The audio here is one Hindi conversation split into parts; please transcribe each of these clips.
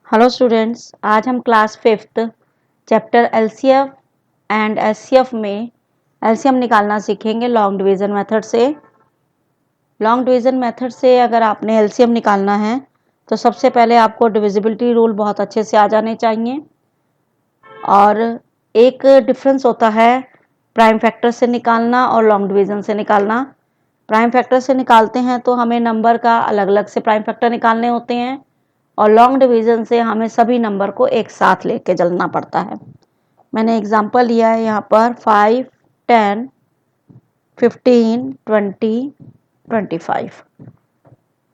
हेलो स्टूडेंट्स, आज हम class 5th chapter LCF and HCF में एलसीएम निकालना सीखेंगे लॉन्ग डिवीज़न मेथड से। लॉन्ग डिवीज़न मेथड से अगर आपने एलसीएम निकालना है तो सबसे पहले आपको डिविजिबिलिटी रूल बहुत अच्छे से आ जाने चाहिए। और एक डिफरेंस होता है प्राइम फैक्टर से निकालना और लॉन्ग डिवीज़न से निकालना। प्राइम फैक्टर से निकालते हैं तो हमें नंबर का अलग अलग से प्राइम फैक्टर निकालने होते हैं और लॉन्ग डिवीज़न से हमें सभी नंबर को एक साथ लेके चलना पड़ता है। मैंने एग्जांपल लिया है यहाँ पर 5, 10, 15, 20, 25।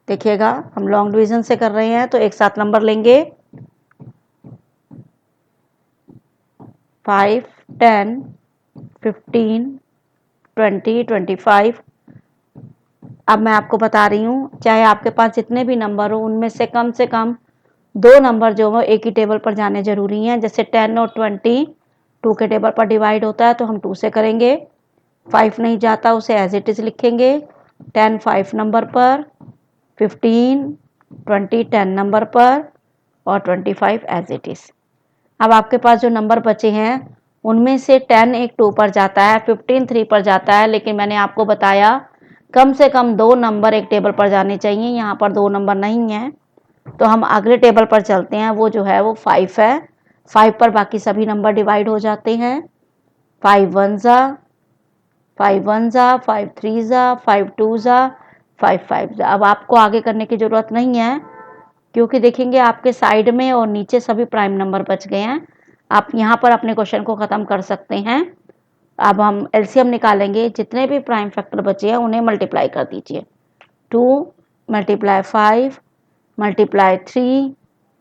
देखिएगा, हम लॉन्ग डिवीज़न से कर रहे हैं तो एक साथ नंबर लेंगे 5, 10, 15, 20, 25। अब मैं आपको बता रही हूँ, चाहे आपके पास जितने भी नंबर हो उनमें से कम दो नंबर जो हो एक ही टेबल पर जाने जरूरी हैं। जैसे 10 और 20 2 के टेबल पर डिवाइड होता है तो हम 2 से करेंगे। 5 नहीं जाता, उसे एज इट इज़ लिखेंगे। 10 5 नंबर पर, 15 20 10 नंबर पर और 25 एज इट इज़। अब आपके पास जो नंबर बचे हैं उनमें से 10 एक 2 पर जाता है, 15 3 पर जाता है, लेकिन मैंने आपको बताया कम से कम दो नंबर एक टेबल पर जाने चाहिए। यहाँ पर दो नंबर नहीं है तो हम अगले टेबल पर चलते हैं, वो जो है वो 5 है। 5 पर बाकी सभी नंबर डिवाइड हो जाते हैं। 5 1 ज़ा, 5 1 ज़ा, 5 3 ज़ा, 5 2 ज़ा, 5 5 ज़ा। अब आपको आगे करने की ज़रूरत नहीं है क्योंकि देखेंगे आपके साइड में और नीचे सभी प्राइम नंबर बच गए हैं। आप यहाँ पर अपने क्वेश्चन को ख़त्म कर सकते हैं। अब हम एलसीएम निकालेंगे, जितने भी प्राइम फैक्टर बचे हैं उन्हें मल्टीप्लाई कर दीजिए। 2 × 5 × 3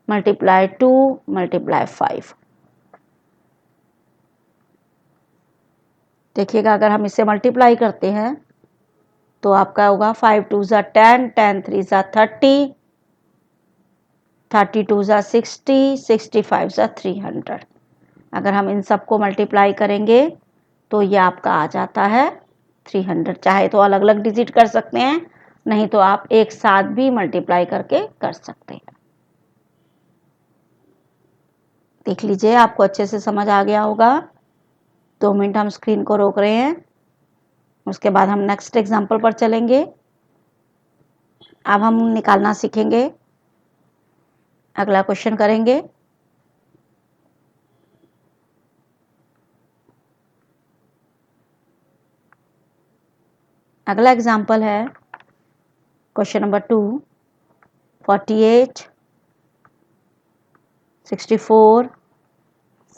× 2 × 5। देखिएगा, अगर हम इसे मल्टीप्लाई करते हैं तो आपका होगा 5 2 ज़ा 10, 10 3 ज़ा 30, 32 ज़ा 60, 65 ज़ा 300। अगर हम इन सबको मल्टीप्लाई करेंगे तो ये आपका आ जाता है 300। चाहे तो अलग अलग डिजिट कर सकते हैं, नहीं तो आप एक साथ भी मल्टीप्लाई करके कर सकते हैं। देख लीजिए, आपको अच्छे से समझ आ गया होगा। 2 मिनट हम स्क्रीन को रोक रहे हैं, उसके बाद हम नेक्स्ट एग्जाम्पल पर चलेंगे। अब हम निकालना सीखेंगे, अगला क्वेश्चन करेंगे। अगला एग्जाम्पल है क्वेश्चन नंबर 2, 48, 64,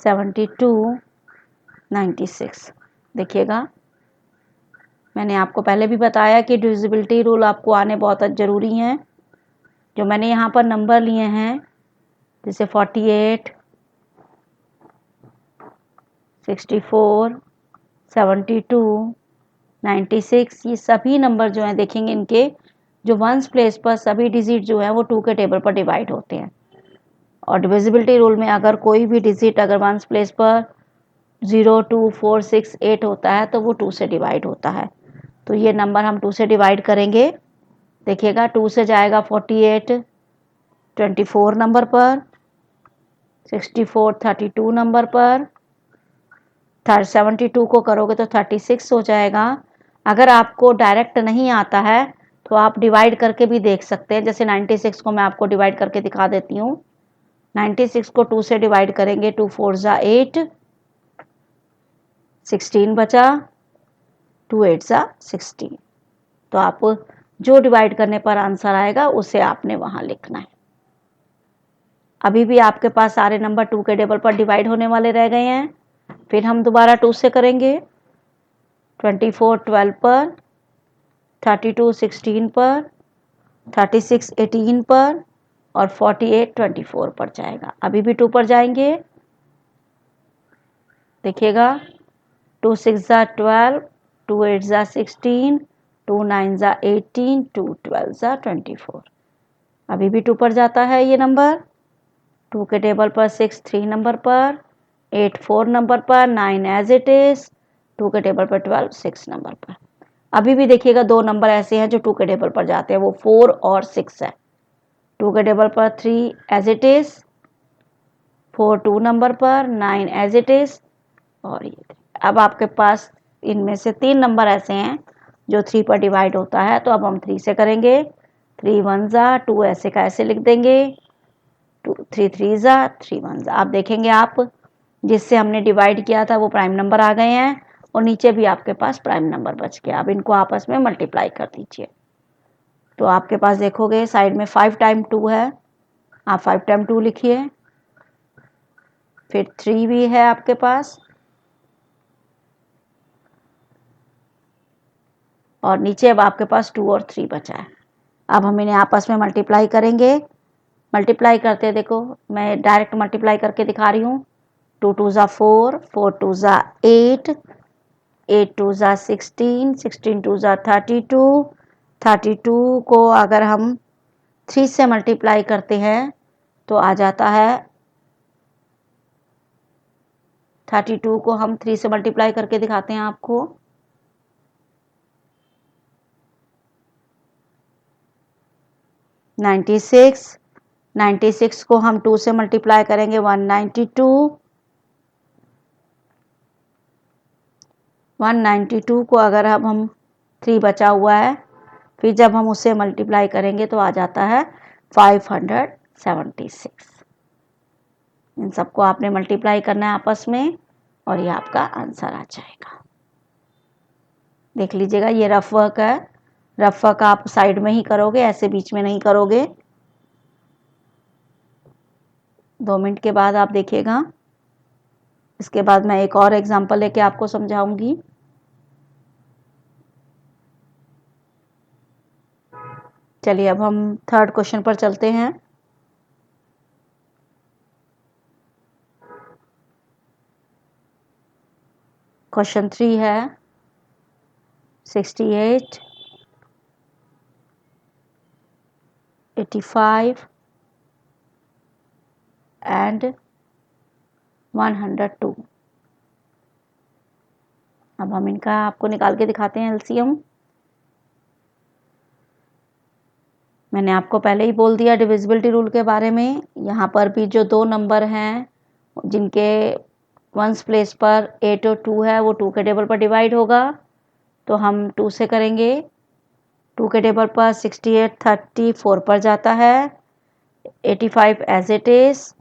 72, 96। देखिएगा, मैंने आपको पहले भी बताया कि डिविजिबिलिटी रूल आपको आने बहुत ज़रूरी हैं। जो मैंने यहाँ पर नंबर लिए हैं जैसे 48, 64, 72, 96, ये सभी नंबर जो हैं देखेंगे इनके जो वंस प्लेस पर सभी डिजिट जो है वो 2 के टेबल पर डिवाइड होते हैं। और डिविजिबिलिटी रूल में अगर कोई भी डिजिट अगर वंस प्लेस पर 0 2 4 6 8 होता है तो वो 2 से डिवाइड होता है। तो ये नंबर हम 2 से डिवाइड करेंगे। देखिएगा, 2 से जाएगा 48 24 नंबर पर, 64 32 नंबर पर, 72 को करोगे तो 36 हो जाएगा। अगर आपको डायरेक्ट नहीं आता है तो आप डिवाइड करके भी देख सकते हैं। जैसे 96 को मैं आपको डिवाइड करके दिखा देती हूँ। 96 को 2 से डिवाइड करेंगे, 2 4 ज़ा 8, 16 बचा, 2 8 ज़ा 16। तो आप जो डिवाइड करने पर आंसर आएगा उसे आपने वहाँ लिखना है। अभी भी आपके पास सारे नंबर 2 के टेबल पर डिवाइड होने वाले रह गए हैं। फिर हम दोबारा 2 से करेंगे। 24 12 पर, 32 16 पर, 36 18 पर और 48 24 पर जाएगा। अभी भी 2 पर जाएंगे। देखिएगा, 2 6 ज़ा 12, 2 8 ज़ा 16, 2 9 ज़ा 18, 2 12 ज़ा 24। अभी भी 2 पर जाता है ये नंबर। 2 के टेबल पर 6 3 नंबर पर, 8 4 नंबर पर, 9 एज इट इज, 2 के टेबल पर 12 6 नंबर पर। अभी भी देखिएगा, दो नंबर ऐसे हैं जो 2 के टेबल पर जाते हैं, वो 4 और 6 है। 2 के टेबल पर 3 एज इट इज, 4 2 नंबर पर, 9 एज इट इज, और ये अब आपके पास इनमें से 3 नंबर ऐसे हैं जो 3 पर डिवाइड होता है, तो अब हम 3 से करेंगे। 3 1 ज़ा 2 ऐसे का ऐसे लिख देंगे, 2 3 3 ज़ा 3 1 ज़ा। आप देखेंगे आप जिससे हमने डिवाइड किया था वो प्राइम नंबर आ गए हैं और नीचे भी आपके पास प्राइम नंबर बच गया। अब इनको आपस में मल्टीप्लाई कर दीजिए, तो आपके पास देखोगे साइड में 5 टाइम 2 है, आप 5 टाइम 2 लिखिए, फिर 3 भी है आपके पास, और नीचे अब आपके पास 2 और 3 बचा है। अब हम इन्हें आपस में मल्टीप्लाई करेंगे। मल्टीप्लाई करते देखो, मैं डायरेक्ट मल्टीप्लाई करके दिखा रही हूँ। 2 2 ज़ा 4, 4 2 ज़ा 8, 8 2 ज़ा 16, 16 2 ज़ा 32, 32 को अगर हम 3 से मल्टीप्लाई करते हैं तो आ जाता है, 32 को हम 3 से मल्टीप्लाई करके दिखाते हैं आपको। 96, 96 को हम 2 से मल्टीप्लाई करेंगे 192, 192 को अगर अब हम 3 बचा हुआ है, फिर जब हम उसे मल्टीप्लाई करेंगे तो आ जाता है 576। इन सबको आपने मल्टीप्लाई करना है आपस में और ये आपका आंसर आ जाएगा। देख लीजिएगा, ये रफ वर्क है। रफ वर्क आप साइड में ही करोगे, ऐसे बीच में नहीं करोगे। 2 मिनट के बाद आप देखिएगा। इसके बाद मैं एक और एग्जांपल लेके आपको समझाऊंगी। चलिए अब हम थर्ड क्वेश्चन पर चलते हैं। क्वेश्चन 3 है 68, 85 एंड 102। अब हम इनका आपको निकाल के दिखाते हैं एलसीएम। मैंने आपको पहले ही बोल दिया डिविजिबिलिटी रूल के बारे में। यहाँ पर भी जो 2 नंबर हैं जिनके वंस प्लेस पर 8 और 2 है वो 2 के टेबल पर डिवाइड होगा, तो हम 2 से करेंगे। 2 के टेबल पर 68 34 पर जाता है, 85 एज इट इज,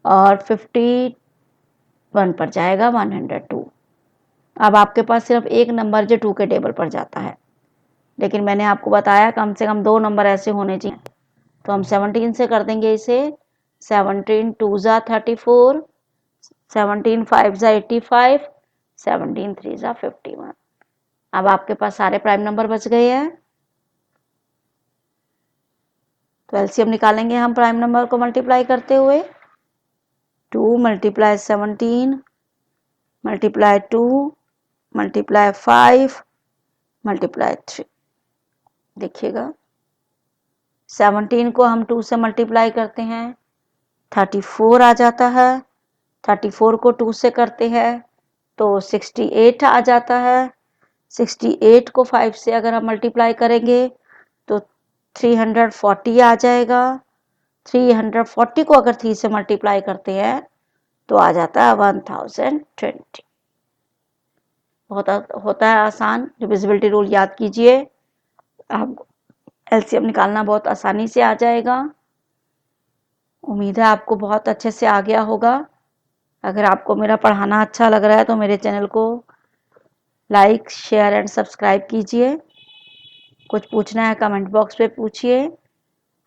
और 51 पर जाएगा 102। अब आपके पास सिर्फ एक नंबर जो 2 के टेबल पर जाता है, लेकिन मैंने आपको बताया कम से कम 2 नंबर ऐसे होने चाहिए, तो हम 17 से कर देंगे इसे। 17 2 ज़ा 34, 17 5 ज़ा 85, 17 3 ज़ा 51। अब आपके पास सारे प्राइम नंबर बच गए हैं, तो एलसीएम निकालेंगे हम प्राइम नंबर को मल्टीप्लाई करते हुए। 2 मल्टीप्लाई 17 मल्टीप्लाई 2 मल्टीप्लाई 5 मल्टीप्लाई 3। देखिएगा 17 को हम 2 से मल्टीप्लाई करते हैं 34 आ जाता है, 34 को 2 से करते हैं तो 68 आ जाता है, 68 को 5 से अगर हम मल्टीप्लाई करेंगे तो 340 आ जाएगा, 340 को अगर 3 से मल्टीप्लाई करते हैं तो आ जाता है 1020। होता है आसान। डिविजिबिलिटी रूल याद कीजिए, आप एलसीएम निकालना बहुत आसानी से आ जाएगा। उम्मीद है आपको बहुत अच्छे से आ गया होगा। अगर आपको मेरा पढ़ाना अच्छा लग रहा है तो मेरे चैनल को लाइक शेयर एंड सब्सक्राइब कीजिए। कुछ पूछना है कमेंट बॉक्स पे पूछिए।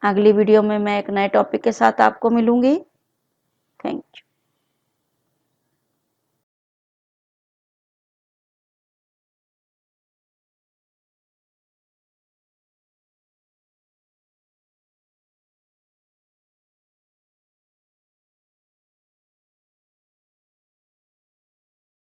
अगली वीडियो में मैं एक नए टॉपिक के साथ आपको मिलूंगी। Thank you.